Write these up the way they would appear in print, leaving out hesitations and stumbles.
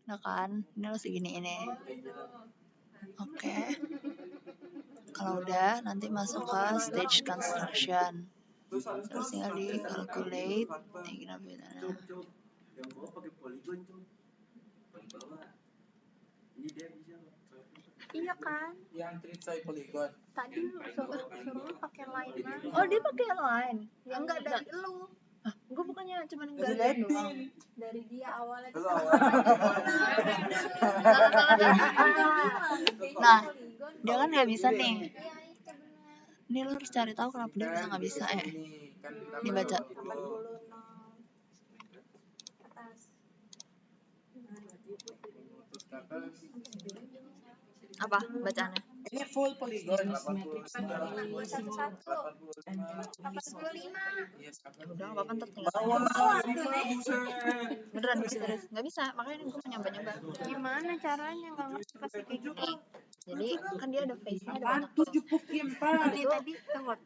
Nah kan, ini harus segini ini. Oke. Kalau udah, nanti masuk ke stage construction. Terus tinggal di calculate. Iya kan? Yang trisoy polygon. Tadi suruh pakai line mana? Oh, dia pakai line. Enggak dari lu. Gue bukannya cuma nggak doang. Dari dia awalnya tuh Nah, dia kan nggak bisa nih. Ini lo harus cari tahu kenapa dia bisa nggak bisa dibaca. Apa bacaannya? Ini full polygon. 81. 85. Udah nggak apa-apa, ntar tinggal. Beneran serius nggak bisa, makanya gue mau nyoba-nyoba. Gimana caranya? Nggak ngerti pasti kayak gitu. Jadi kan dia ada face-nya, ada banyak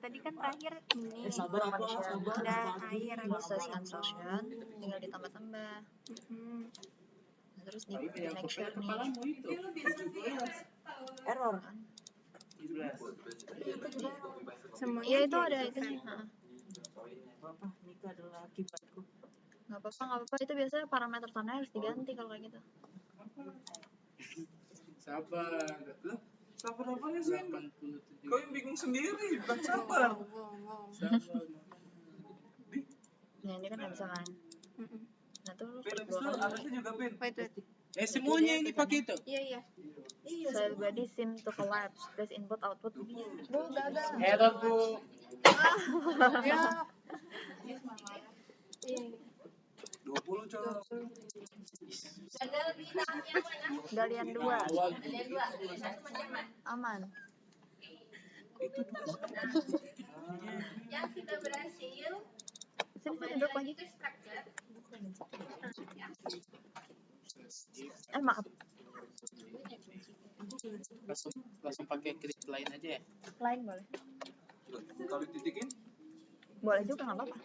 Tadi kan terakhir ini function, udah air process construction, tinggal ditambah-tambah. Nah, terus di make sure nih error kan? Semuanya Iya itu ada itu nih. Nggak apa-apa, itu biasanya parameter tanah harus diganti kalau kayak gitu. Sabar apanya sih? Kau yang bingung sendiri, bukan sabar. Nah ini kan nggak bisa kan? Nah tuh lu Bin, dua kali. juga Bin. Wait. Semuanya ini pakai itu. Iya. So everybody seem to collapse. Press input output. Bu gagal. Error Bu. Ya. 20 coba. Galian 2. Aman. Yang sudah berhasil. Sini duduk lagi. Maaf. Langsung pakai klik line aja ya. Line boleh. Kalau titikin? Boleh juga nggak apa-apa.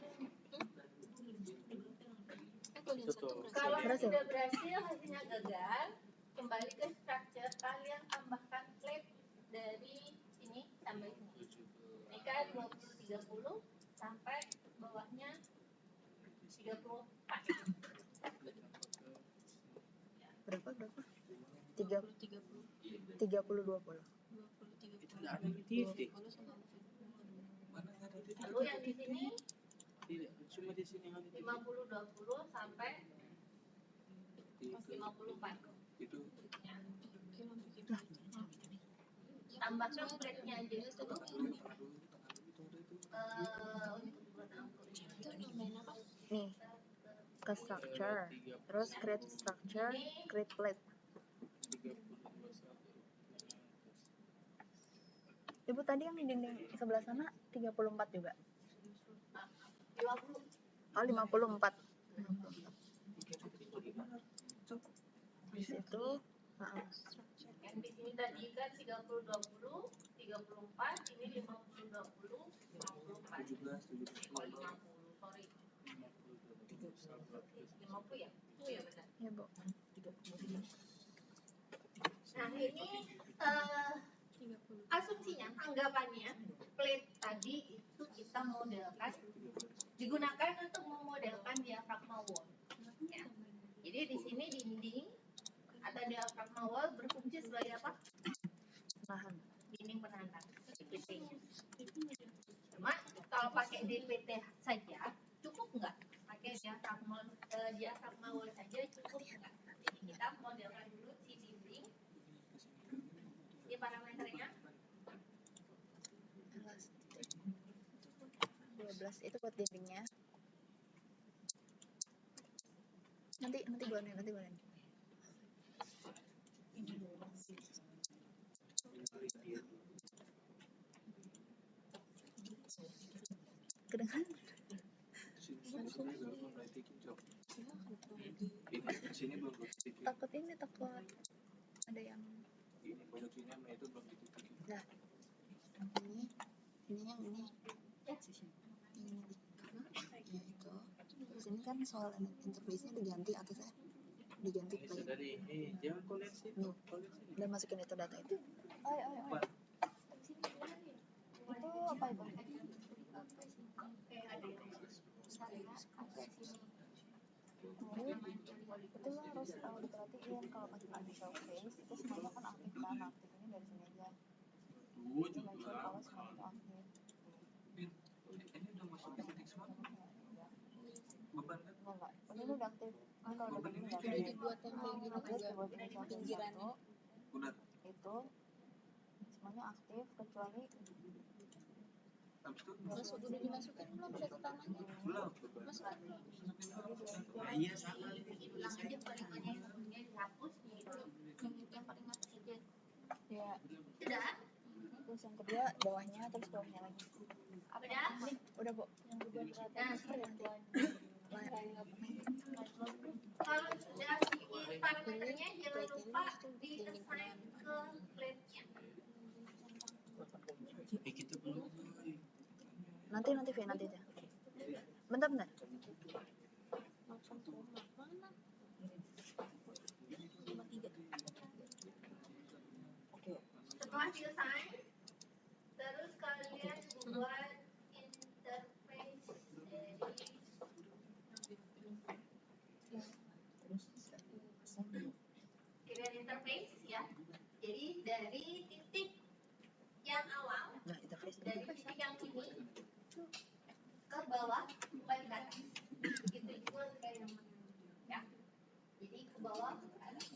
Kalau sudah berhasil hasilnya gagal, kembali ke structure, kalian tambahkan plate dari sini sampai sini. Ini kan 20-30 sampai bawahnya 34. Berapa? 30-20. Itu nggak ada di titik. Lalu yang di sini Cuma di sini yang ada 50-20 sampai 54. itu. Tambahkan plate-nya aja itu. Nih, ke structure, terus create structure, create plate. Ibu tadi yang di dinding sebelah sana 34 juga? 50. Oh 54. Di situ, Yang di sini tadi kan 30-20, 34, ini 50-20, 54. 50, sorry. 50 ya? Oh ya benar. ya Bu. Nah ini asumsinya, anggapannya plate tadi itu kita modelkan, digunakan untuk memodelkan diafragma wall. Ya. Jadi di sini dinding atau diafragma wall berfungsi sebagai apa? Tahan. Dinding penahan DPT-nya. Cuma kalau pakai DPT saja cukup nggak? Pakai diafragma wall saja cukup nggak? Jadi kita modelkan dulu si dinding. Ini parameternya 12 itu buat dindingnya. Nanti gue nih. Kedengaran? Takut ada yang Ini pojok sini sama itu belum dititikin. Nah, ini yang ini. Ini itu. Terus ini kan soal interface-nya diganti atasnya. diganti Bisa plate. dari jangan koleksi Nih, koleksi. dan masukin itu data itu. Apa? Itu apa itu? Itu lo harus diperhatiin kalau pas lagi show face itu semuanya kan aktif kan, aktif ini dari sini aja. Itu make sure kalau semuanya itu aktif. Ini udah masuk ke titik semua. Beban kan? Enggak. Ini udah aktif. Kan kalau udah begini nggak aktif. dibuat yang kayak gini Terus juga dibuat initial face satu, Udah. itu semuanya aktif kecuali Habis itu masuk udah dimasukin belum data tanahnya belum. masuk Nah, iya sama. Ulang aja paling banyak yang dihapus gitu. yang paling atas aja ya. Sudah? Terus yang kedua bawahnya, terus bawahnya lagi. Udah? Udah bu. yang kedua Nah, kalau sudah di parameternya jangan lupa di-assign ke plate-nya. Kita belum. Nanti V nanti aja. Bentar. langsung tuh mana 53 Setelah di-assign, terus kalian buat interface dari kalian interface ya. Jadi dari titik yang awal, Nah, interface dari titik yang ini ke bawah balik ke atas. Gitu itu kayak ya. Jadi ke bawah ke atas.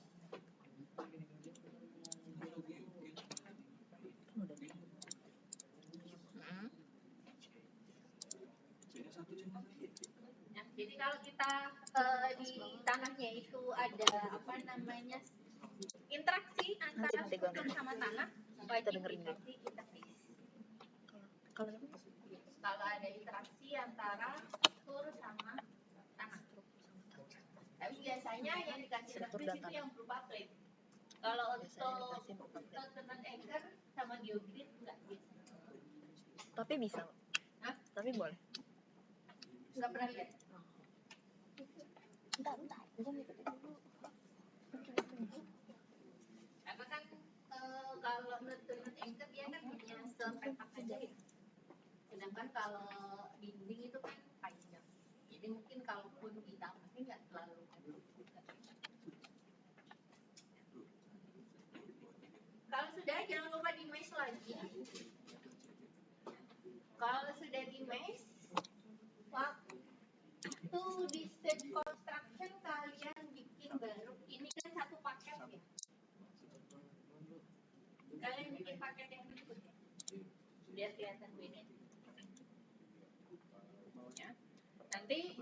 Nah, jadi kalau kita di tanahnya itu ada apa namanya interaksi antara Nanti gua struktur sama tanah, wajib dikasih interface. Kalau Kalau ada interaksi antara struktur sama tanah. Tapi biasanya yang dikasih Struktur interface dan itu tanah. yang berupa plate. Kalau Biasanya untuk dikasih berupa plate. Continent Anchor sama Geogrid enggak biasa. Tapi bisa. Hah? Tapi boleh. Enggak pernah lihat. Entar. Gua ngikutin dulu. Karena kan kalau Continent Anchor dia kan hanya sepetak aja ya. Sedangkan kalau dinding itu kan panjang. Jadi mungkin kalaupun ditambahin nggak terlalu Kalau sudah jangan lupa di mesh lagi. Kalau sudah di mesh, waktu di stage construction kalian bikin baru. Ini kan satu paket ya. Kalian bikin paket yang berikutnya. Biar kelihatan beda. Ya. Nanti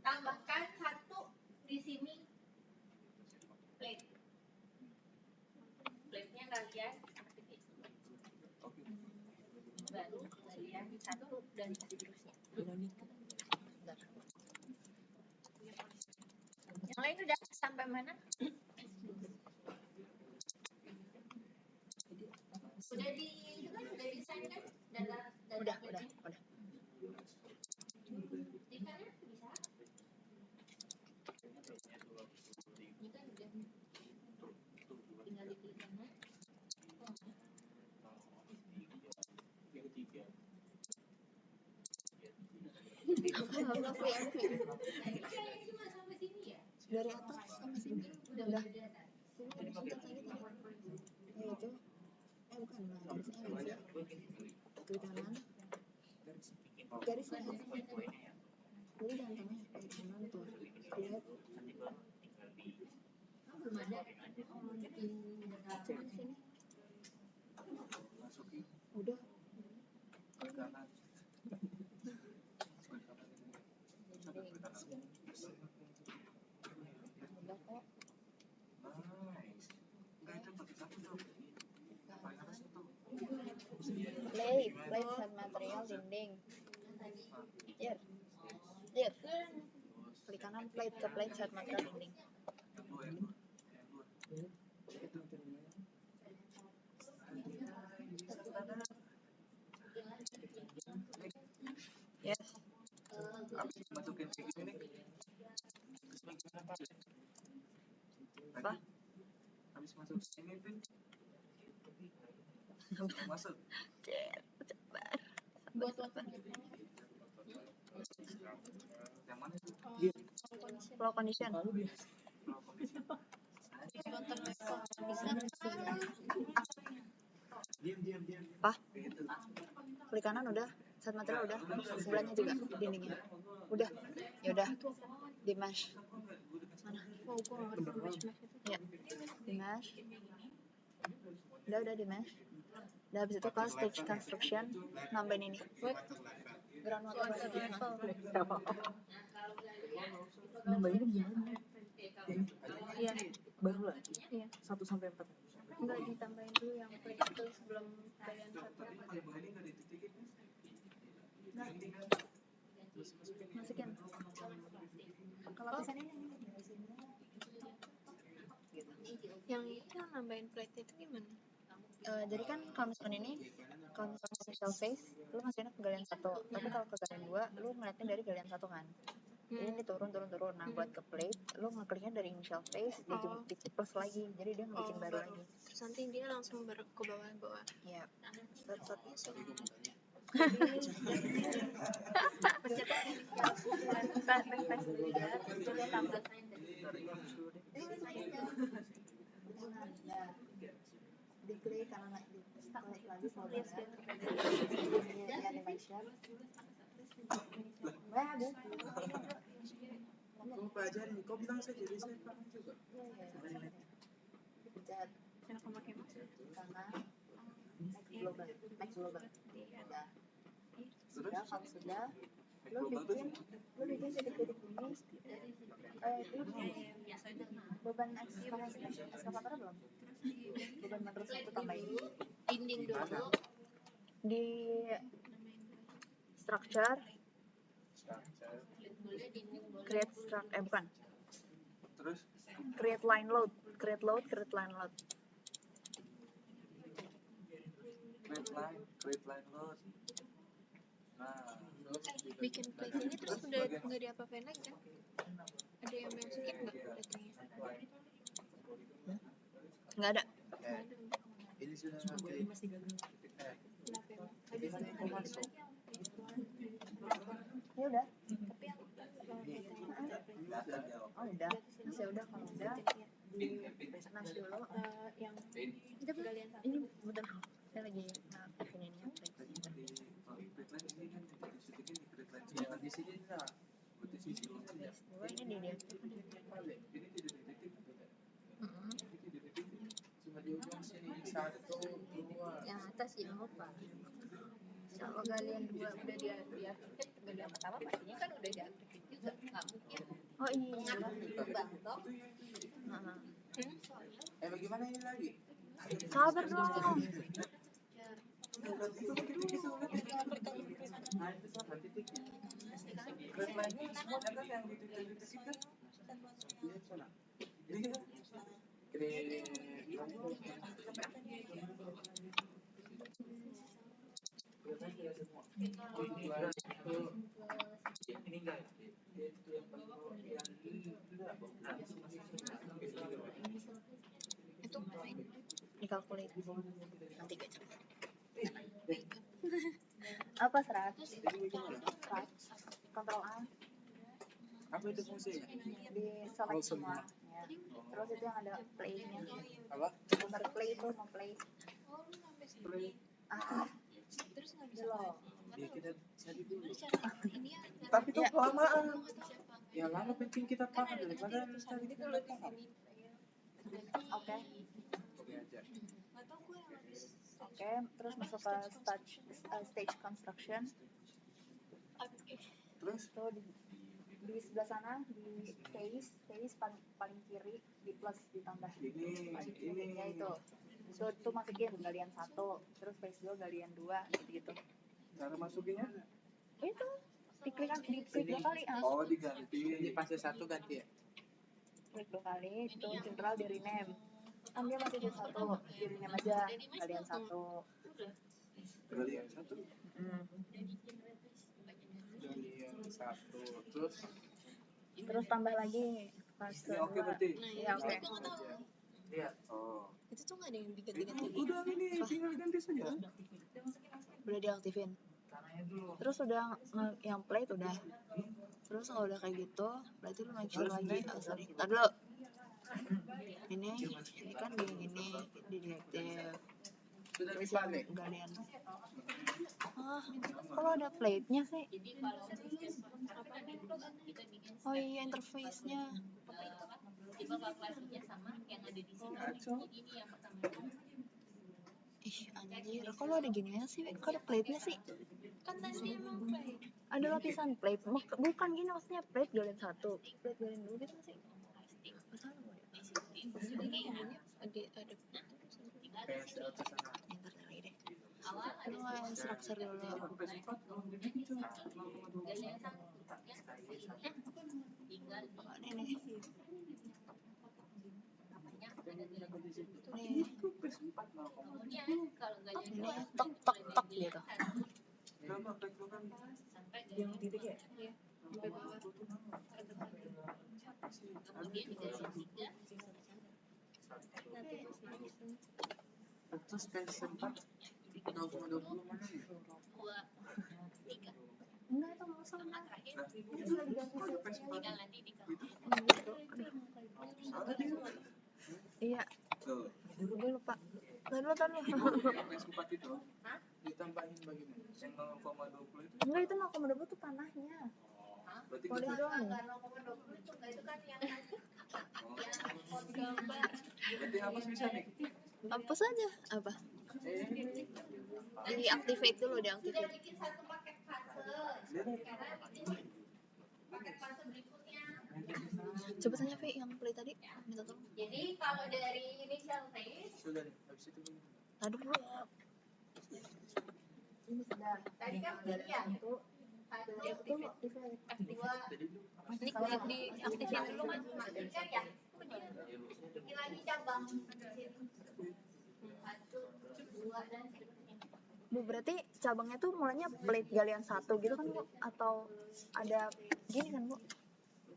tambahkan satu di sini plate. Plate-nya kalian aktifin. Baru kalian satu dan seterusnya. Yang lain udah sampai mana? Udah di itu kan udah desain kan? Udah. Di sana bisa. Ini kan udah tinggal diklik sana. Jadi kalian cuma sampai sini ya? Dari atas sama sini. Udah di atas. Sini ada tadi. Itu. Bukan. Nah, garisnya klik kanan. Garisnya. Jadi jangan tengah klik kanan tuh. Lihat. Belum ada. Coba sini. Udah. Udah kok. Plate set material dinding. Lihat. Klik kanan plate set material dinding. Habis masukin kayak gini nih. Apa? Habis masukin ini tuh. Masuk. Cepat. Buat waktu Yang mana tuh? Flow condition. Flow condition. Diam. Apa? Klik kanan udah. Set material udah. Sebelahnya juga dindingnya. Udah. Ya udah. Di mesh. Mana? Oh, gue nggak ngerti mesh itu. Ya. Di mesh. Udah di mesh. Udah habis itu ke stage construction nambahin ini. Ground water level. Nambahin gimana? Iya. Baru lagi. Iya. 1 sampai 4. Enggak ditambahin dulu yang plate itu sebelum kalian satu. Masukin. Kalau pesan ini Yang itu nambahin plate itu gimana? jadi kan kalau misalkan initial phase lu masukinnya ke galian 1, tapi kalau ke galian 2 lu ngeliatnya dari galian 1 kan. Jadi ini turun. Nah buat ke plate lu ngekliknya dari initial phase dia juga bikin plus lagi, jadi dia bikin baru lagi. Terus nanti dia langsung ke bawah. Iya. Set. Diklik kanan lagi, klik lagi folder ya animation. Ada. Kamu pelajarin, kau bilang saja jadi saya paham juga. Pencet Enak pakai mouse. kanan, next global. Udah. Kalau sudah, lu bikin titik-titik ini. Beban ekskavator belum? Beban matrix itu tambahin. Dinding dulu. Di structure, create bukan. Terus Create line load. create line load. Nah, Bikin plate ini terus udah nggak diapa-apain lagi kan? Ada yang masukin nggak plate-nya? Nggak ada. ini sudah Kenapa emang? Ya udah. Tapi yang Oh udah. Ya udah kalau udah di mesh dulu. yang itu kalian satu. Ini bentar. Saya lagi bikin ini. di sini enggak. Ini dia. Cuma di ujung sini 1, 2. Yang atas yang lupa. Kalau kalian dua udah diartikan, kalian pertama pastinya kan udah diartikan juga, nggak mungkin. Oh iya. Lubang dong. Bagaimana ini lagi? Sabar dong. Itu main. Dikalkulate nanti gaji. Apa 100? Kontrol A. Apa itu fungsinya? Di select semua. Ya. Terus itu yang ada play-nya. Apa? Nomor play itu mau play. Oh, lu sampai sini. Play. Terus nggak bisa. Belum. Ya kita cari dulu. Terus cara ini ya. Tapi itu Ya. kelamaan. Nggak tahu siapa. Ya lama penting kita Kan paham ada daripada nanti tadi itu kita kalau di paham. sini. Oke. Oke aja. Nggak tahu gue yang habis. Oke, terus masuk ke stage construction. Terus Tuh di sebelah sana di phase paling kiri di plus ditambah. ini Ya itu. So, itu masukin galian 1, terus phase 2 galian 2 gitu. cara masukinnya? Itu diklik 2 kali. Oh, diganti. Di fase 1 ganti ya? Klik 2 kali, itu central di rename. Kan dia masih di 1, di rename aja galian 1. Galian 1. Hmm. Galian 1. Satu. Terus terus tambah lagi fase ini oke 2. berarti. Iya, oke. Gue nggak tahu. Lihat. Oh. Itu tuh nggak ada yang Itu diganti-ganti. udah ini tinggal ganti saja. Udah diaktifin. Tanahnya dulu. Terus udah yang plate udah. Terus kalau udah kayak gitu, berarti lu make sure lagi. Sorry, ntar dulu. Ini kan gini di deaktif. Sudah Terus dipan yang nih. galian. Kalau ada plate-nya sih. Jadi kalau sistem apa kita bikin Oh iya, interface-nya. tipe kalkulasinya sama yang ada di sini. Jadi ini yang pertama. Ih, anjir. Kalau ada gininya sih, kalau ada plate-nya sih. Kan tadi emang plate. Ada lapisan plate. Bukan gini maksudnya plate galian 1. Plate galian 2 gitu sih. Masalah gue. Ada Kayak serot ke sana. Ntar lagi deh. Awal ada Lu main structure dulu. Sampai sempat belum begitu. galian satu tinggal di Ini nih. namanya ada galian. Nih. Kemudian kalau galian Ini dua tok tok tok gitu. Berapa baik lu kan? sampai galian Titik ya? kemudian di galian tiga Terus kayak sempat 0,20 mana nih? dua tiga Enggak, itu mau sama sama. terakhir Itu lagi ganti tinggal nanti dikalkulasi. gitu. Salah dia. Iya, Tuh. gue lupa. Tadi lu. Yang sempat itu ditambahin bagaimana? Yang 0,20 itu? Enggak, itu 0,20 tuh tanahnya. Berarti Poligon. Enggak 0,20 itu kan yang tadi yang kode gambar. berarti hapus bisa nih? Hapus aja. Apa? Diactivate dulu, sudah diactivate. bikin satu paket fase. Sekarang bikin paket fase berikutnya. Coba tanya Vi yang play tadi. Minta tolong. Jadi kalau dari initial phase Sudah nih, habis itu begini. Aduh. Ini sudah. tadi kan begini ya. Satu, dua, Ini klik di aktifin dulu kan. tiga ya. Bikin lagi cabang di situ. Satu, dua dan seterusnya. Bu, berarti cabangnya tuh mulanya plate galian 1 gitu kan Bu? Atau ada gini kan Bu?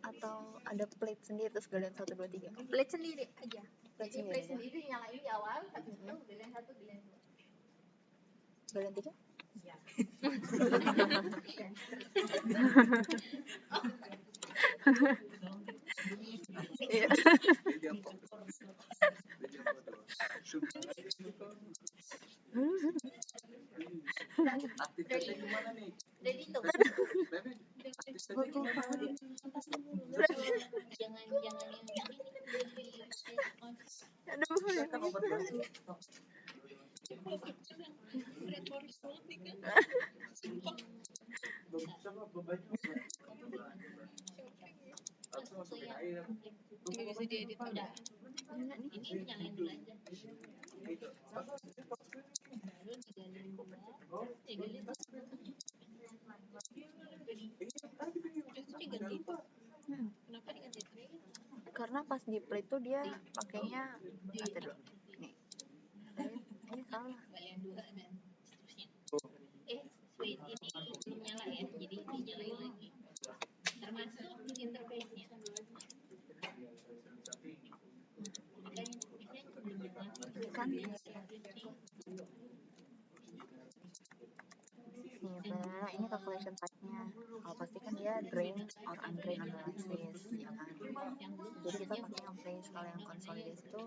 Atau ada plate sendiri terus galian 1, 2, 3? Plate sendiri aja. Plate Jadi sendiri play aja. sendiri nyalain di awal, habis itu galian satu, galian dua. Galian 3? Iya. Media foto. Media foto. Aktifnya gimana nih? Udah gitu. Tapi aktifnya gimana nih? Jangan yang ini. Aduh. Kita kan obat baru. Sama bebannya. Langsung masukin air. Nggak bisa diedit udah. Ini nyalain dulu aja. Gitu. Baru digalian dua, digalian satu. Itu diganti itu. Kenapa diganti itu? Karena pas di plate tuh dia pakainya nanti dulu. Nih. Ini salah. Galian dua dan seterusnya. Wait, ini belum nyala ya, jadi dinyalain lagi. Termasuk interface-nya. Kan nih, misalnya ini calculation type-nya. Kalau pasti kan dia drain or undrain analysis, ya kan? Jadi kita pakai yang phase. Kalau yang consolidate itu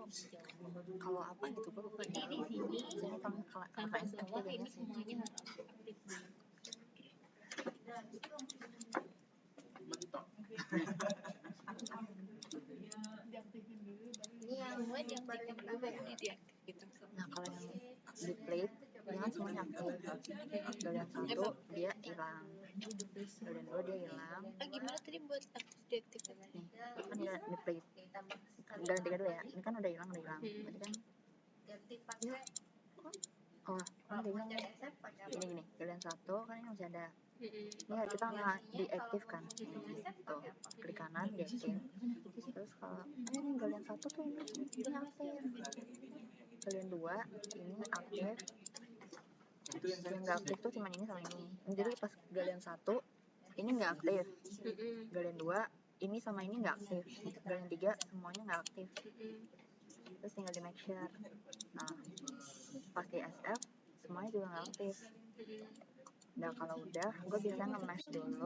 kalau apa gitu gue lupa. Jadi di sini Jadi kalau sampai KPS bawah kayaknya ini sih. semuanya harus aktif dulu. Mentok. Ini yang gue yang paling pertama Baru di deaktif gitu. Nah kalau yang di plate dia kan semuanya aktif. Galian 1 dia hilang, galian 2 dia hilang. Gimana tadi buat aktif deaktif? Nih kan dia di plate. Galian 3 dulu ya. Ini kan udah hilang. Berarti kan aktif pakai oh ini dia hilang. Gini galian 1 kan ini masih ada. Ini kita nggak diaktifkan. Tuh klik kanan diaktif. Terus kalau ini galian 1 tuh ini aktif. Galian 2 ini aktif. Itu yang Yang nggak aktif tuh cuma ini sama ini. Jadi pas galian 1 ini nggak aktif. Galian 2 ini sama ini nggak aktif. Galian 3 semuanya nggak aktif. Terus tinggal di make sure. Nah, pas di SF semuanya juga nggak aktif. Nah, kalau udah, gue biasanya nge-mesh dulu.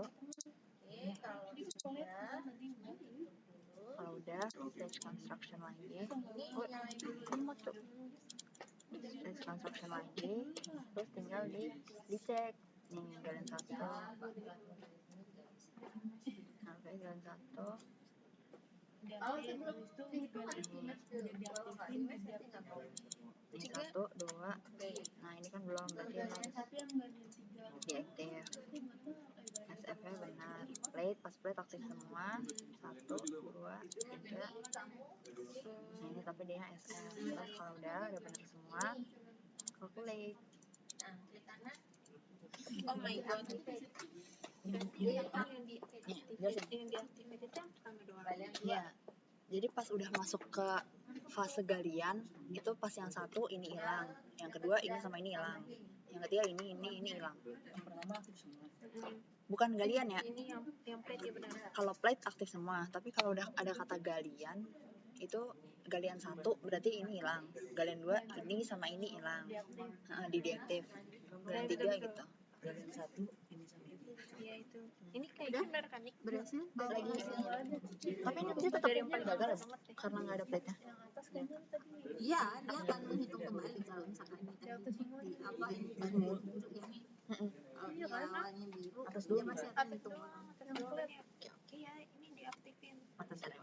Kalau udah, stage construction lagi. Ini mau tuh. Stage construction lagi. Terus tinggal dicek. Nih, galian 1. Nah, galian 1. Ini 1, 2. Nah, ini kan belum, berarti harus diaktif. SF-nya benar. Plate, pas plate aktif semua. 1, 2, 3. Nah, ini tapi dia SF. Terus kalau udah benar semua, calculate. Oh my god. Ya, jadi pas udah masuk ke fase galian, itu pas yang 1 ini hilang, yang kedua ini sama ini hilang, yang ketiga ini hilang. Yang pertama aktif semua. Bukan galian ya. Ini yang plate ya benar. Kalau plate aktif semua, tapi kalau udah ada kata galian, itu galian 1 berarti ini hilang, galian 2 ini sama ini hilang, di deaktif. Galian 3 gitu. Galian 1 ini sama ini. Iya itu. Ini kayak benar kan nih? Berhasil lagi. Tapi ini dia tetap gagal ya, karena nggak ada plate-nya. Iya, dia akan menghitung kembali kalau misalkan ini tadi di apa ini tadi biru ini yang awalnya biru Atas dia dulu. masih akan hitung. Oke ya, ini diaktifin. Atas ada.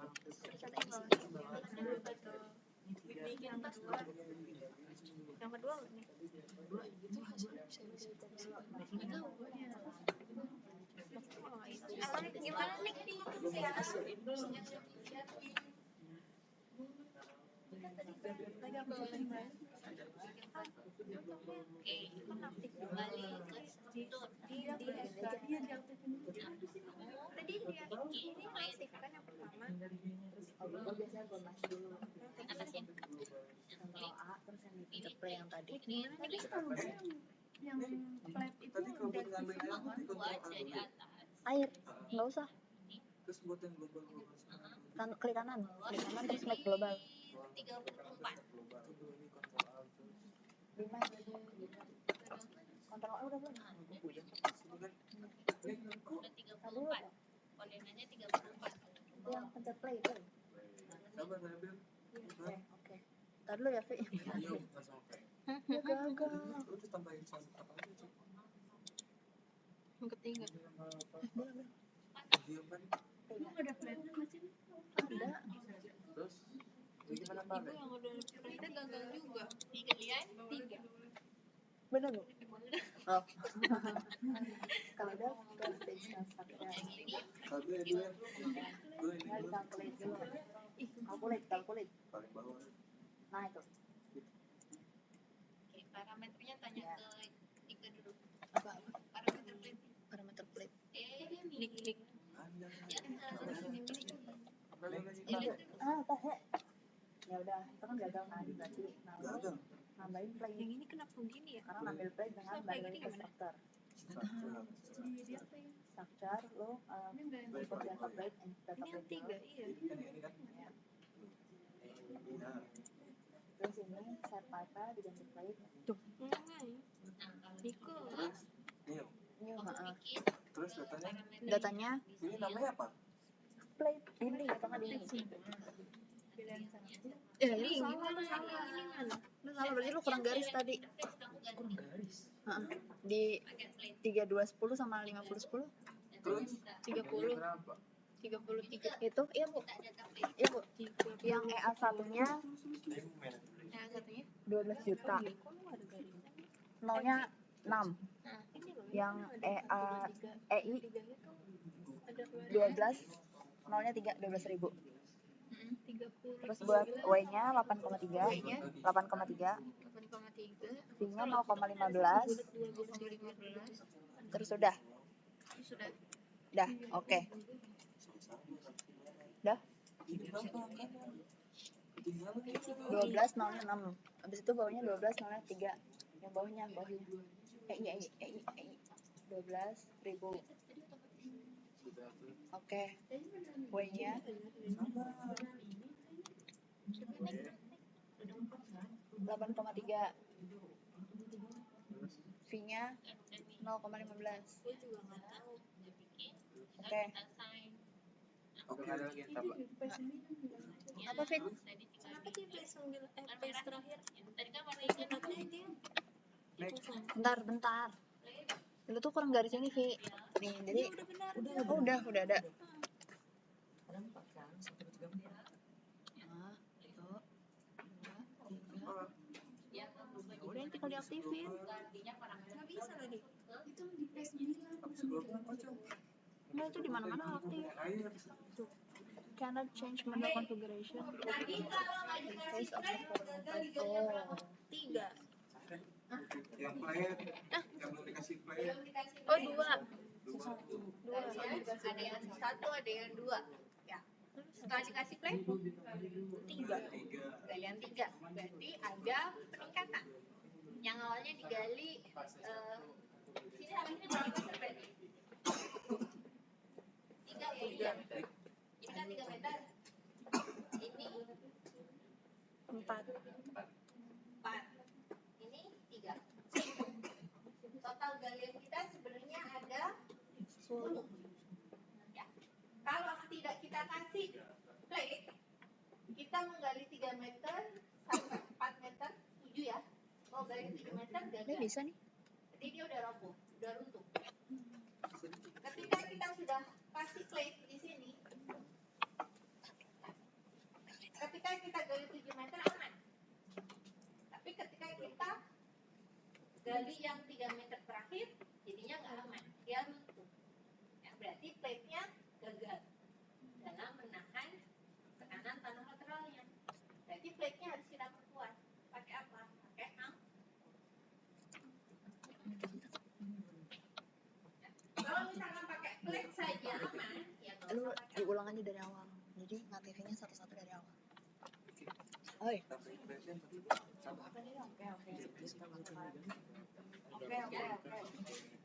Yang kedua nih. Gimana nih? Kan aktif kembali ke situ. Tadi dia Ini aktifkan yang pertama. Gue biasanya gue masih dulu. atas yang Control A, terus yang di play yang tadi. tapi kalau yang flat itu udah semua ada di atas. Air, nggak usah. Terus buat yang global Klik kanan terus make global. 34. ini kontrol alt. 5. Kontrol A udah belum? Udah 34. Koordinatnya 34. Itu yang pencet play itu. Sabar Nabil. Oke. Ntar dulu ya, Vi. Ayo langsung oke. Ya gagal. Udah tambahin satu apa aja. Yang ketiga. Diam kan. Ada flatnya masih? Ada. Terus ini gimana Pak? Itu yang udah plate gagal juga. 3 lian? 3. Bener bu? Oh. Kalau udah ke stage construction. Satu ya dua. Dua ini Tinggal dua. di-calculate dulu. Calculate. Paling bawah. Nah itu. Oke, parameternya tanya ke Ika dulu. Apa? Parameter plate. Parameter plate. Klik. Anda. Tahe. Ya udah, itu kan gagal kan berarti. Nah, lu Gagal. nambahin play. Yang ini kenapa begini ya? Karena ngambil play dengan balik ke structure. Structure, lu ikut data plate and data Ini yang plate dulu. 3, iya. Ini kan. Ya. Nah, Terus ini set type diganti plate. Niko. terus ini. New, Terus datanya datanya ini namanya apa? plate ini atau nggak di ini? Ini Ini gimana? Ini mana? Lu salah, berarti lu kurang garis tadi. Kurang garis. Di 3210 sama 5010 Terus 30. berapa? 33. itu iya bu, iya bu. Yang EA satunya Nah, katanya 12 juta, kok lu ada garisnya? nolnya 6. Nah, ini loh. Yang EI 3 itu ada 12, nolnya 12.000. 30. Terus buat W-nya 8,3, 8,3, 8,3. V-nya 0,15. 12,15. Terus udah, Sudah. oke. Dah, Ketinggalan. 12 nolnya 6. Habis itu bawahnya 12 nolnya 3. Yang bawahnya EI 12.000. Oke. W-nya 8,3. V-nya 0,15. Gue juga nggak tahu. Oke. Oke, ada lagi yang tambah. Apa, Fit? Kenapa dia PS terakhir? Tadi kan warna hijau Kenapa dia? Next. Bentar. Lu tuh kurang garis ini, Vi. Nih, jadi Udah benar. udah ada. Ada 4 kan? 1 3 menit. Nah, 1, 2, 3. Ya udah, ini tinggal diaktifin. Nggak bisa tadi. itu di PS9 Sebelumnya kocok. Nah, itu di mana-mana aktif. Ayo. Cannot change menu configuration. Tadi kalau nggak In dikasih case of play, the gagal diganya berapa? 3. Yang player, yang belum dikasih player. Belum dikasih Oh, play. 2. Kalian ada yang 1, ada yang 2. Ya. Setelah dikasih play, 3. Galian 3. Berarti ada peningkatan. Yang awalnya digali sini awalnya berapa meter berarti? 3 ya? Iya. Ini kan 3 meter. Ini 4. 4. Ini 3. Total galian kita sebenarnya ada 10. Ya. Kalau tidak kita kasih plate, kita menggali 3 meter sampai 4 meter, 7 ya. Mau gali 7 meter Ini gagal. bisa nih. Jadi dia udah roboh, udah runtuh. Ketika kita sudah kasih plate di sini, ketika kita gali 7 meter aman. Tapi ketika kita gali yang 3 meter terakhir, jadinya nggak aman, dia runtuh. Ya, berarti plate-nya gagal dalam menahan tekanan tanah lateralnya. Berarti plate-nya harus kita perkuat. Pakai apa? Pakai kalau misalkan pakai plate saja aman, ya nggak Lu usah pakai. diulang aja dari awal. Jadi ngaktifinnya satu-satu dari awal. Oi. Oke.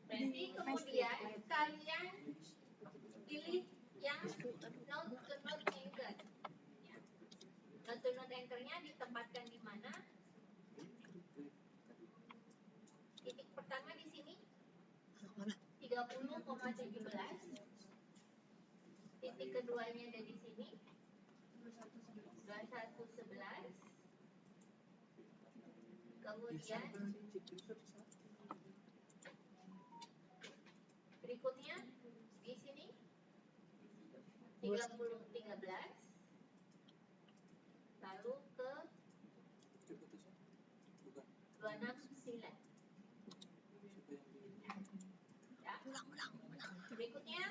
Berarti kemudian kalian pilih yang node to node anchor. Ya. Node to node anchor-nya ditempatkan di mana? Titik pertama di sini Mana? 30,17. Titik keduanya ada di sini 2111. Kemudian berikutnya di sini 3013. Lalu ke 269. Ya. Berikutnya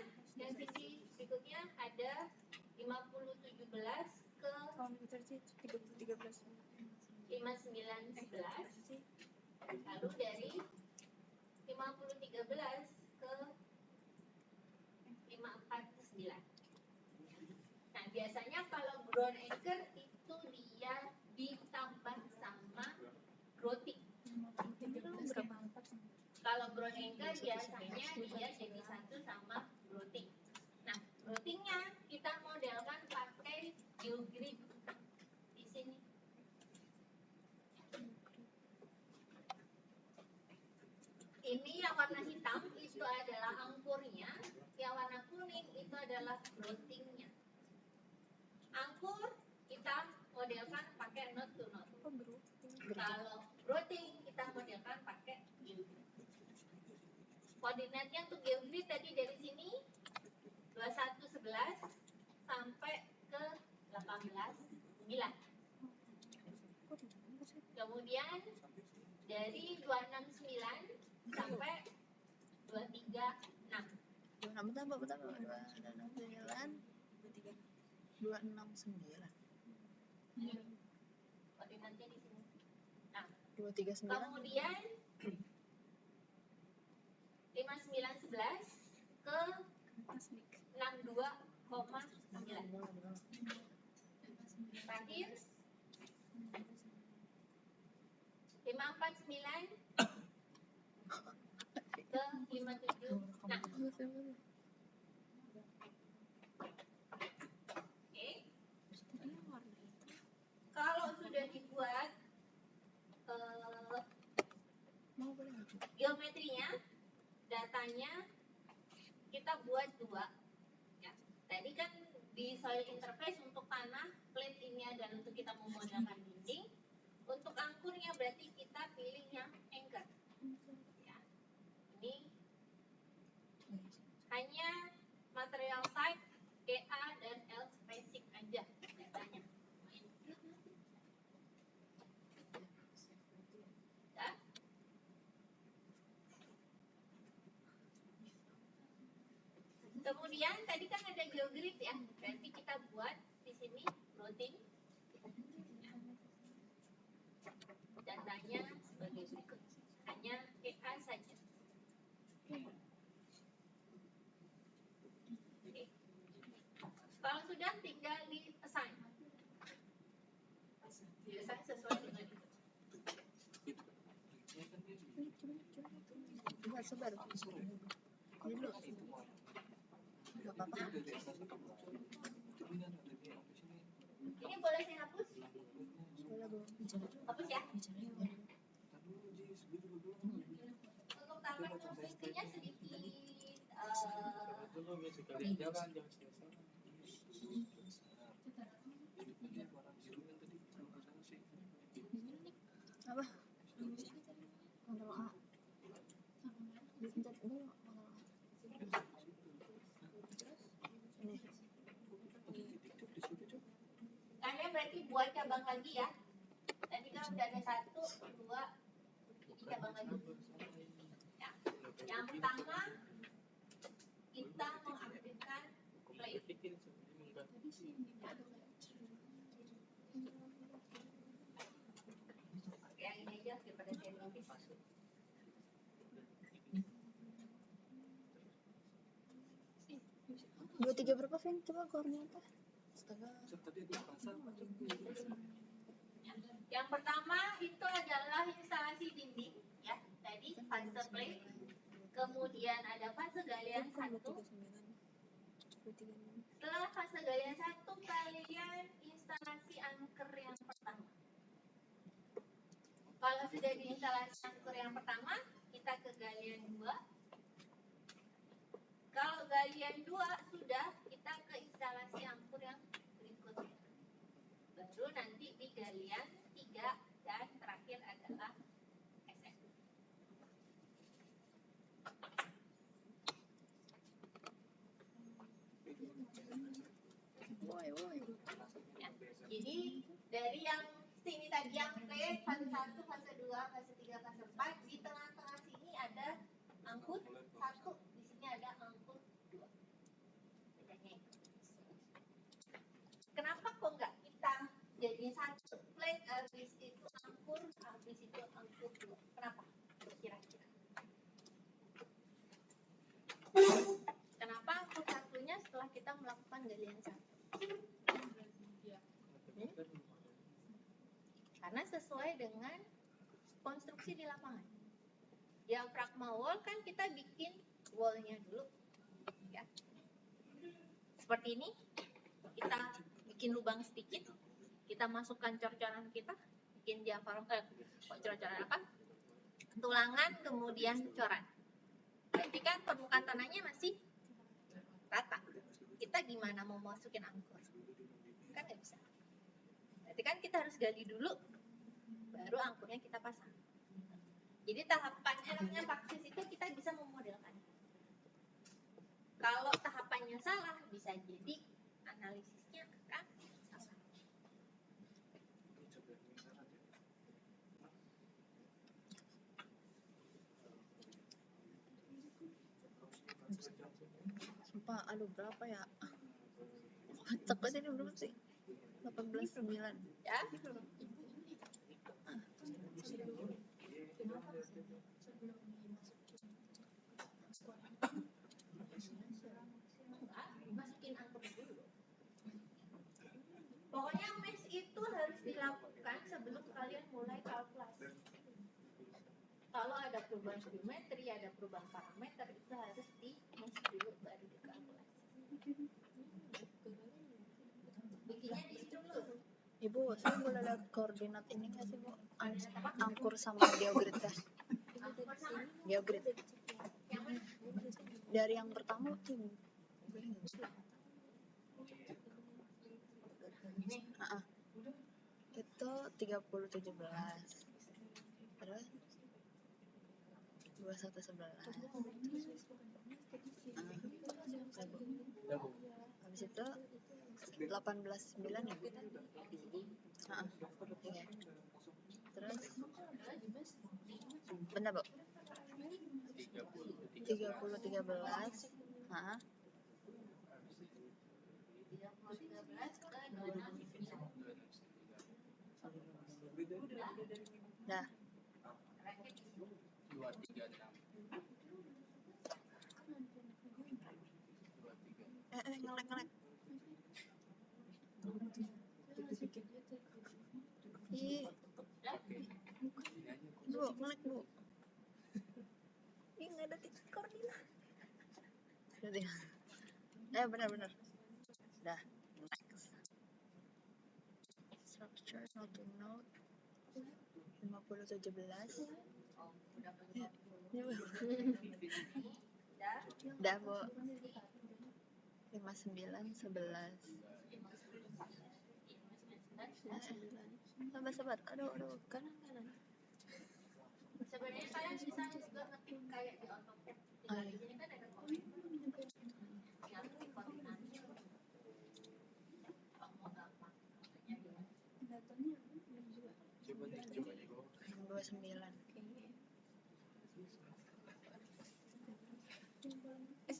yang sisi berikutnya ada 5017 ke 5911. Lalu dari 5013 ke 549. Nah, biasanya kalau ground anchor itu dia ditambah sama growting. Kalau ground anchor biasanya dia jadi satu sama growting. Nah, growtingnya kita modelkan pakai geogrid di sini. Ini yang warna hitam itu adalah angkurnya, yang warna kuning itu adalah growtingnya. Angkur kita modelkan pakai node to node. Kalau growting kita modelkan pakai geogrid. Koordinatnya untuk geogrid tadi dari sini 2111 sampai ke 18,9. Kemudian dari 269 sampai 236. 269. Koordinatnya di sini. Nah, 239. kemudian 5911 ke 62,9. Terakhir 549 ke 57. Nah, Geometrinya, datanya kita buat 2. Ya. Tadi kan di soil interface untuk tanah, plate ini adalah untuk kita memodelkan dinding. Untuk angkurnya berarti kita pilih yang anchor. Ya. Ini hanya material type GA dan L spacing aja datanya. Ya. Kemudian tadi kan ada geogrid ya, berarti kita buat di sini routing. Datanya sebagai berikut, hanya GA saja. Oke. Kalau sudah tinggal di assign. Di assign sesuai dengan itu. Enggak, sabar. Ini dulu. Enggak apa-apa. Ini boleh saya hapus? Boleh, Bu. Hapus ya. Untuk taman fungsinya sedikit Apa? Kontrol A. Dipencet dulu kontrol A. Ini. kalian berarti buat cabang lagi ya. Tadi kan udah ada 1, 2, ini cabang lagi. Ya. Yang pertama kita mengaktifkan plate. Oke, yang ini aja daripada saya nulis. 23 berapa, Vin? Coba koordinatnya. Astaga. Yang pertama itu adalah instalasi dinding ya. Tadi fase plate. Kemudian ada fase galian 1. Setelah fase galian 1 kalian instalasi anchor yang pertama. Kalau sudah diinstalasi anchor yang pertama, kita ke galian 2. Kalau galian 2 sudah, kita ke instalasi angkur yang berikutnya. Baru nanti di galian 3 dan terakhir adalah SM. Ya. Jadi dari yang sini tadi yang plate fase 1, fase 2, fase 3, fase 4, di tengah-tengah sini ada angkut 1, di sini ada angkut 2. Kenapa kok nggak kita jadi 1 plate, habis itu angkur, habis itu angkur 2? Kenapa? Kira-kira. Kenapa angkur 1-nya setelah kita melakukan galian 1? Karena sesuai dengan konstruksi di lapangan. Diafragma wall kan kita bikin wall-nya dulu. Ya. Seperti ini. Kita bikin lubang sedikit. Kita masukkan cor-coran kita. Bikin diafragma, cor-coran apa? Tulangan, kemudian coran. Berarti kan permukaan tanahnya masih rata. Kita gimana mau masukin angkur? Kan nggak bisa. Berarti kan kita harus gali dulu, baru angkurnya kita pasang. Jadi tahapannya namanya praksis itu kita bisa memodelkan. Kalau tahapannya salah, bisa jadi analisisnya akan salah. Sumpah, aduh berapa ya? Kocak banget ini berapa sih? 18,9. Ya. Masukin angkur dulu. Pokoknya mesh itu harus dilakukan sebelum kalian mulai kalkulasi. Kalau ada perubahan geometri, ada perubahan parameter, itu harus di mesh dulu baru dikalkulasi. Bikinnya di situ dulu. Ibu, saya boleh lihat koordinat ini nggak sih, Bu? Angkur sama geogrid teh. Angkur geogrid. Dari yang pertama tuh boleh nggak sih? Itu 3017 terus 2111 habis itu 189 ya Bu? Iya. Terus benar Bu? 3013 dah 236 ngelek ih Bu ngelek Bu ih nggak ada titik koordinat benar dah next structure node to node 5017 dah Bu 5911 sabar aduh kanan Sebenarnya kalian bisa juga ngetik kayak di AutoCAD. Tinggal di sini kan ada koordinat. Yang ngetik koordinatnya. Mau gampang. coba di 29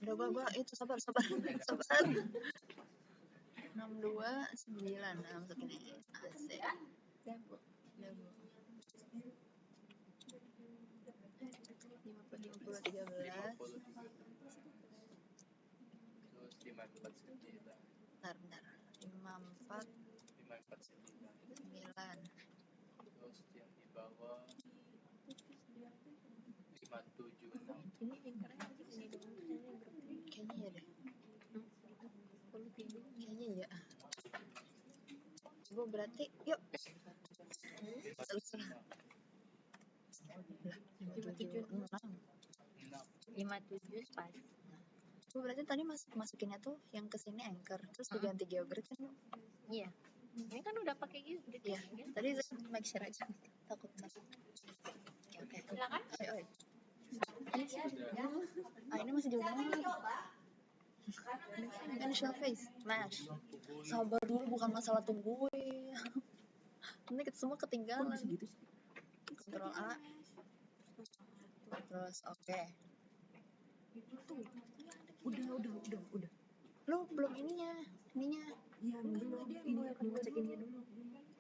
udah gua itu sabar 629 masuk ini asik ya Bu 5013 terus 549 bentar 54 549 terus yang di bawah 576 kayaknya ya deh kayaknya ya Bu berarti yuk selesai 576 pas. Bu berarti tadi masukinnya tuh yang kesini anchor terus diganti geogrid kan Bu? Iya. Ini kan udah pakai gitu. Iya tadi saya make sure aja takut oke Silakan. ayo ini masih jauh banget initial phase mesh sabar dulu bukan masalah tungguin ini kita semua ketinggalan Ctrl A terus oke udah lu belum ininya iya belum ini ngecek ini dulu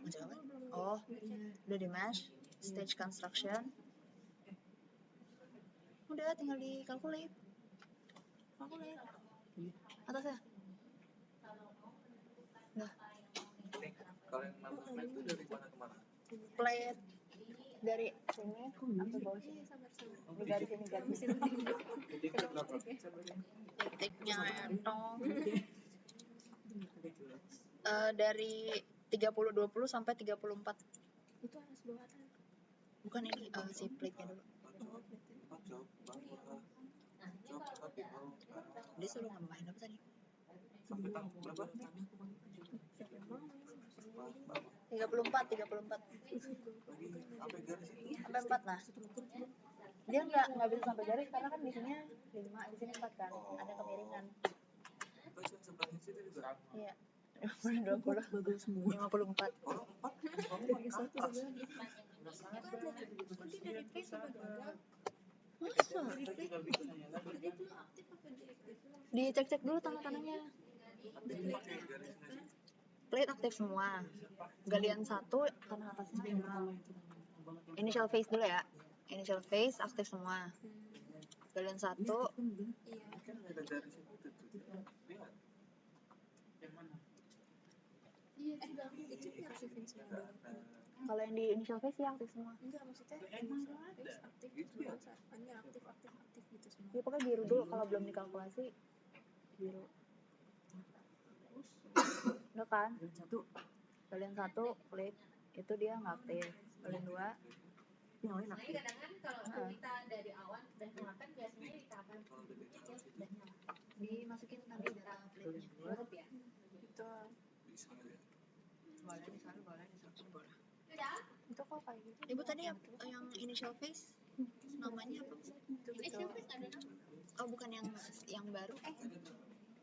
ngecek apa? Oh udah di mesh stage construction udah tinggal di calculate atasnya nah kalau yang 6 itu dari mana ke mana? plate dari sini sampai bawah sini di garis ini titiknya berapa? titiknya entong dari 3020 sampai 34 Itu atas bawah atas. bukan ini si plate-nya dulu dia suruh nambahin apa tadi? Berapa? 34 Sampai garis ini. sampai 4 nah dia nggak bisa sampai garis karena kan di sini 5 di sini 4 kan ada kemiringan Terus yang sebelahnya situ juga. iya 20 54 masa dicek dulu tanah-tanahnya plate aktif semua galian 1 tanah atasnya initial phase dulu ya initial phase aktif semua galian 1 Kita dari situ tuh. Lihat. Yang mana? Iya, itu diaktifin semua. kalau yang di initial phase ya aktif semua Enggak, maksudnya aktif hanya aktif gitu semua. ya pokoknya biru dulu kalau belum dikalkulasi biru udah kan galian 1 plate itu dia nggak aktif galian 2 Yang lain Makanya aktif. kadang-kadang kalau kita dari awan udah nyalakan biasanya di kapan dia sudah nyala. Dimasukin tadi data plate-nya. Huruf ya. Itu Boleh disalah, boleh disalah, boleh. Udah. itu kok kayak gitu. Ibu tadi yang initial face namanya apa? Initial face ada nama. Oh, bukan yang baru.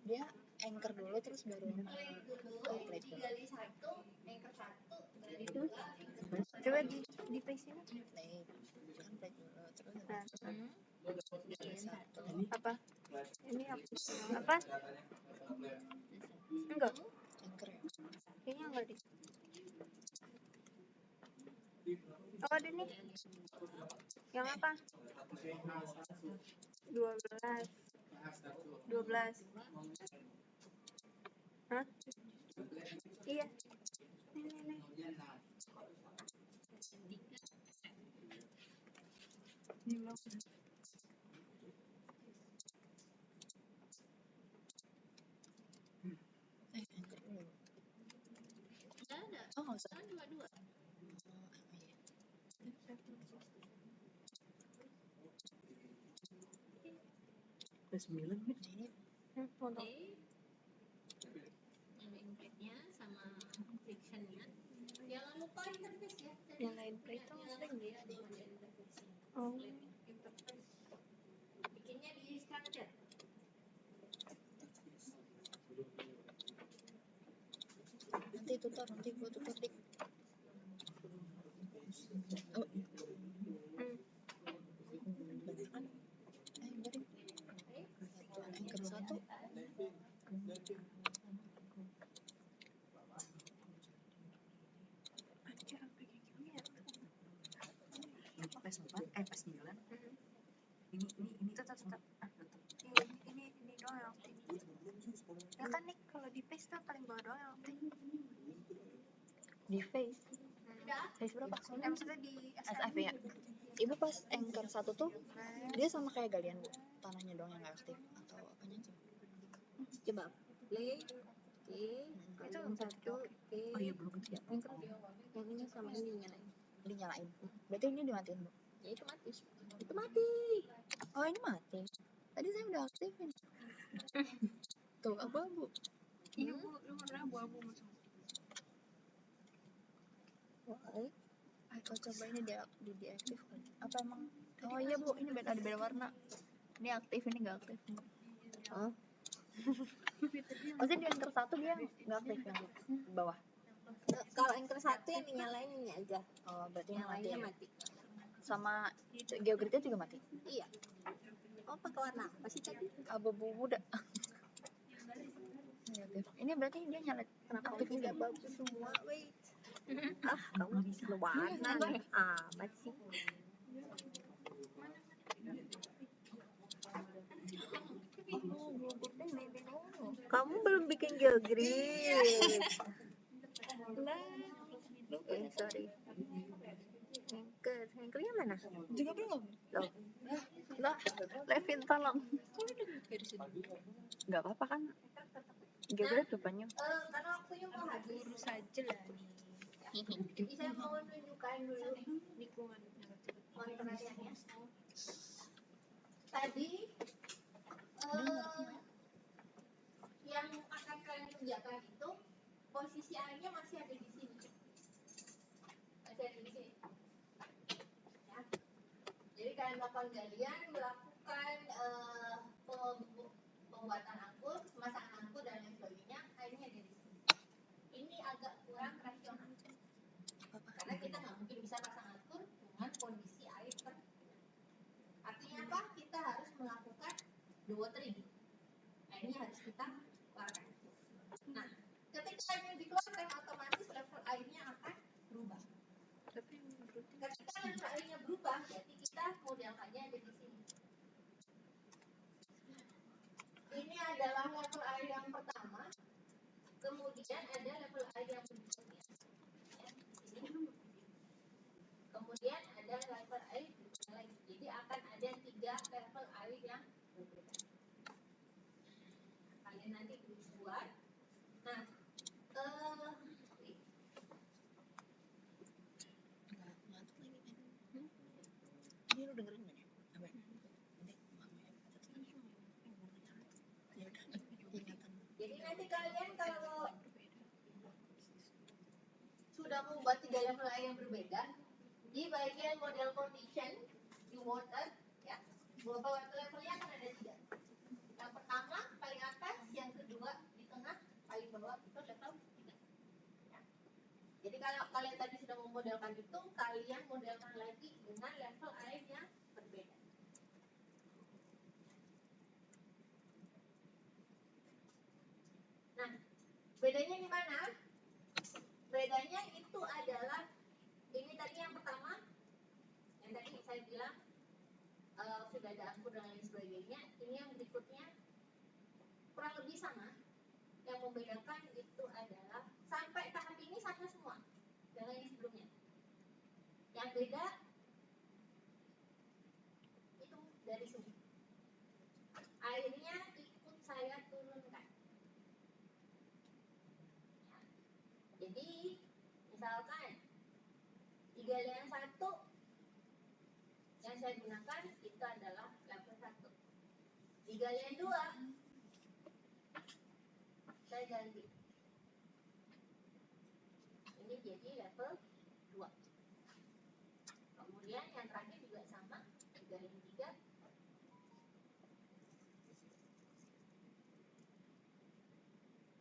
Dia anchor dulu terus baru Plate dulu, plate dulu. gali 1, anchor 1, gali 2, anchor 2. Coba di paste ini. Plate. Kan plate dulu terus Nah, gali satu. apa? Ini apa? Enggak. Anchor ya. Kayaknya enggak deh. Oh, ada nih. Yang apa? 12. Hah? Iya. Ini. Anchor dulu. Enggak ada. Oh, nggak usah. Kan 22. Ada 9 nih. Ini Foto. Nyalain plate-nya sama friction-nya. Jangan lupa interface ya. Nyalain plate itu Nyalain dia ada interface. Oh. Interface. Bikinnya di structure. nanti tutor, nanti gua tutor dik. Oh. Bener kan? Enggak dik. Anchor 1. Pas 4, pas 9. Ini tetap. Ini doang yang aktif. Ya kan nih kalau di paste tuh paling bawah doang yang aktif. Di face. Udah. Face berapa? Maksudnya di SF ya. Ibu pas anchor 1 tuh dia sama kayak galian, Bu. Tanahnya doang yang nggak aktif atau apanya aja? coba play. Oke. Itu 1. Oke. Oh iya, belum ya. Yang ini sama ini nyalain. Dinyalain. Berarti ini dimatiin, Bu. Ya itu mati. Itu mati. Oh, ini mati. Tadi saya udah aktifin. Tuh, abu-abu. Iya, Bu. Lu warna abu-abu masuk. Wah, atau coba ini di deaktif kali. Apa emang? Oh iya, Bu, ini ada beda warna. Ini aktif, ini nggak aktif. Oh. Maksudnya di anchor 1 dia nggak aktif yang di bawah. Kalau anchor 1 yang dinyalain ini aja. Oh, berarti Yang yang mati. lainnya Ya? mati. Sama geogridnya juga mati. Iya. Oh, pakai warna apa sih tadi? Abu-abu muda. Ini berarti dia nyala Kenapa aktif tidak juga. bagus semua? Wait. Kamu bisa warna amat sih. Kamu belum bikin geogrid. Sorry. Anchornya mana? Juga belum. Loh. Lah, Levin tolong. Nggak apa-apa kan? Geogrid depannya. Karena waktunya mau habis. Urus aja lah nih. Jadi saya mau tunjukkan dulu Lingkungan. monitorannya. Tadi yang akan kalian kerjakan itu posisi airnya masih ada di sini. Masih ada di sini. Ya. Jadi kalian melakukan galian, melakukan pembuatan angkut, pemasangan angkut dan lain sebagainya, airnya ada di sini. Ini agak kurang rasional. Karena kita nggak mungkin bisa pasang angkut dengan kondisi air tertutup. Artinya apa? Kita harus melakukan dewatering. Airnya harus kita keluarkan. Nah, ketika airnya dikeluarkan, otomatis level airnya akan berubah. Ketika level airnya berubah, berarti kita modelnya ada di sini. Ini adalah level air yang pertama. Kemudian ada level air yang berikutnya. Ya, ini. Kemudian ada level air lagi. Jadi akan ada 3 level air yang berbeda. Kalian nanti buat. Nah, nanti kalian kalau sudah membuat 3 level air yang berbeda, di bagian model condition di water, ya, beberapa levelnya akan ada 3. Yang pertama paling atas, yang kedua di tengah, paling bawah itu level 3. Ya. Jadi kalau kalian tadi sudah memodelkan itu, kalian modelkan lagi dengan level air yang berbeda. Nah, bedanya di mana? Bedanya itu adalah ini tadi yang pertama, yang tadi saya bilang sudah ada angkur dan lain sebagainya. Ini yang berikutnya kurang lebih sama. Yang membedakan itu adalah sampai tahap ini sama semua dengan yang sebelumnya. Yang beda itu dari sini. Airnya ikut saya turunkan. Ya. Jadi misalkan 3 galian 1 yang saya gunakan itu adalah level 1. 3 galian 2 saya ganti. Ini jadi level 2. Kemudian yang terakhir juga sama, 3 galian 3.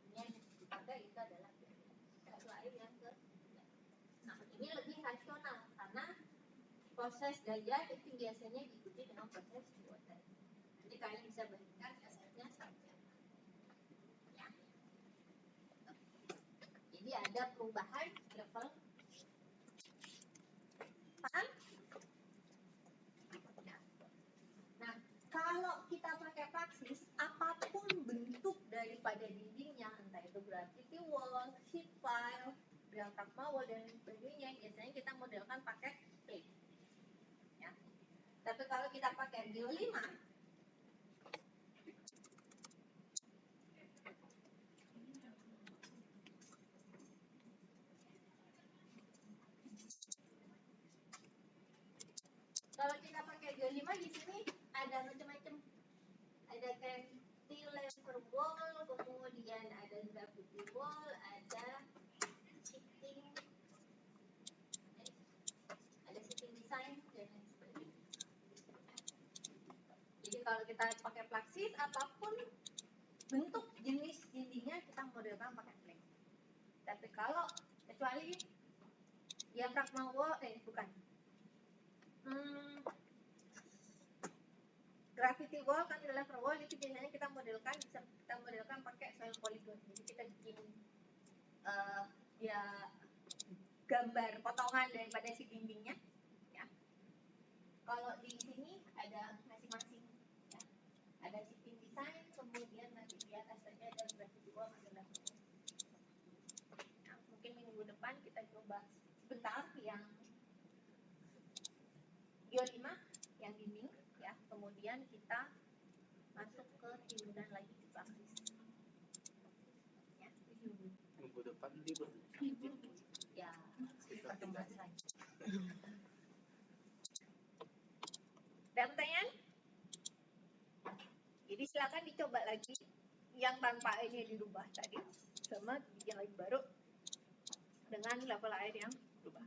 Ini yang dipakai itu adalah level air yang ke. Nah, ini lebih rasional karena proses gaya itu biasanya diikuti dengan proses water. Jadi kalian bisa bandingkan hasilnya seperti apa. Ya. Jadi ada perubahan level. Paham? Nah, kalau kita pakai Praxis, apapun bentuk daripada dindingnya, entah itu gravity wall, sheet pile, diafragma wall dan sebagainya, biasanya kita modelkan pakai plate. Ya. Tapi kalau kita pakai Geo5, kalau kita pakai Geo5 di sini ada macam-macam. Ada cantilever wall, kemudian ada gravity wall, ada shifting, ada shifting design dan lain sebagainya. Jadi kalau kita pakai Praxis, apapun bentuk jenis dindingnya kita modelkan pakai plate. Tapi kalau kecuali diafragma wall, bukan. Gravity wall, cantilever wall itu biasanya kita modelkan pakai soil polygon. Jadi kita bikin ya gambar potongan daripada si dindingnya. Ya. Kalau di sini ada masing-masing. Ya. Ada shifting design, kemudian nanti di atas saja ada gravity wall, cantilever wall. Nah, mungkin minggu depan kita coba sebentar yang Geo5 yang dinding. Ya, kemudian kita masuk ke timuran lagi di Praxis. Ya, minggu depan libur. Ya, pertemuan lagi. Ada pertanyaan? Jadi silakan dicoba lagi yang tanpa airnya dirubah tadi sama yang lagi baru dengan level air yang berubah.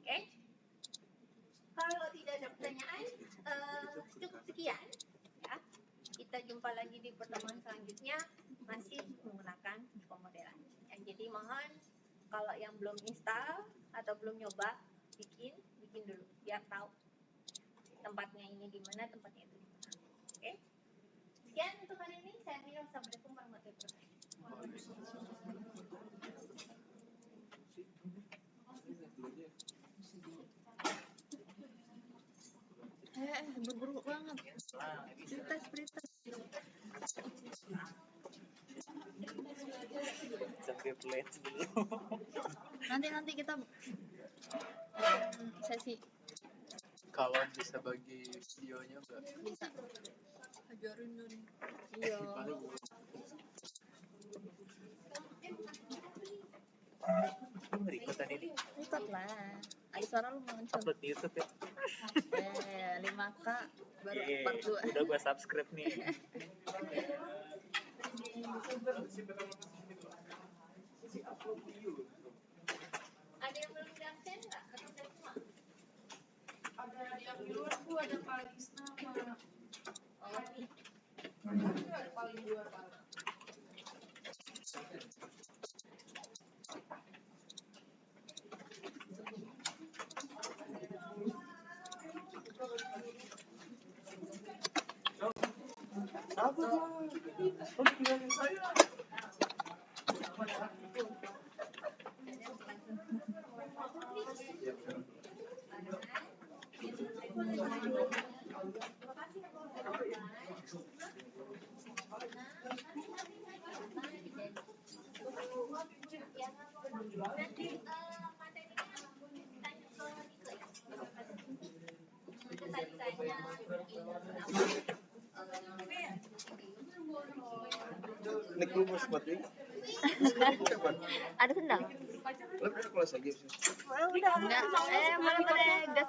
Oke? Kalau tidak ada pertanyaan, cukup sekian. Ya. Kita jumpa lagi di pertemuan selanjutnya masih menggunakan pemodelan. Ya, jadi mohon kalau yang belum install atau belum nyoba bikin dulu biar tahu tempatnya ini di mana, tempatnya itu di mana. Oke? Sekian untuk hari ini. Saya Mira. Assalamualaikum warahmatullahi wabarakatuh. Buru-buru banget. Prioritas. Sampai plate dulu. Nanti kita sesi. Kalau bisa bagi videonya enggak? Bisa. Ajarin dulu. Iya. Ikutan ini. Ikut lah. Ada suara lu muncul. Upload di YouTube ya. 5K baru Yeay, part 2. udah gua subscribe nih. Ada yang belum diaksen nggak? Atau udah semua? Ada yang di luar tuh ada Palisna sama Hani. Itu ada paling di luar Pak. Nanti materinya tanya ke Niko ya. Tanya Nek lu mau sepatu? Ada sendal? Lu udah kelas aja sih. Udah enggak. Boleh gas.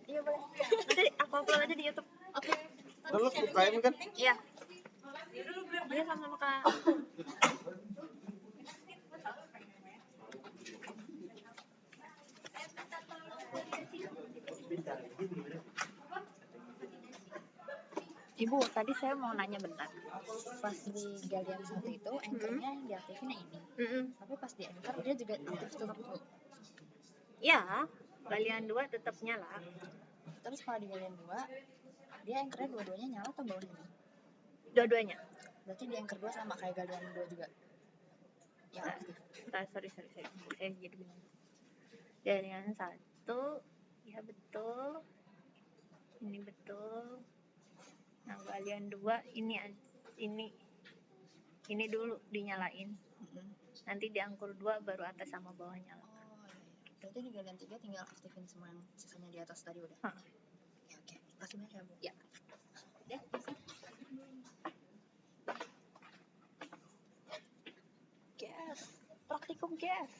Iya boleh. Nanti aku upload aja di YouTube. Oke. Lu UKM kan? Iya. Dia sama-sama Kak. Ibu, tadi saya mau nanya bentar. Pas di galian 1 itu, anchor-nya yang diaktifin yang ini. Tapi pas di anchor, dia juga aktif tutup tuh. Ya, galian 2 tetap nyala. Terus kalau di galian 2, dia anchor-nya dua-duanya nyala atau bawah ini? Dua-duanya. Berarti di anchor 2 sama kayak galian 2 juga? Yang aktif. Sorry. Saya jadi bingung. Galian 1, ya betul. Ini betul. Nah, galian 2 ini dulu dinyalain. Nanti di angkur 2 baru atas sama bawah nyala. Oh iya. Berarti di galian 3 tinggal aktifin semua yang sisanya di atas tadi udah? Oke. Makasih banyak ya, Bu. Ya. Ya, Gas. Praktikum gas.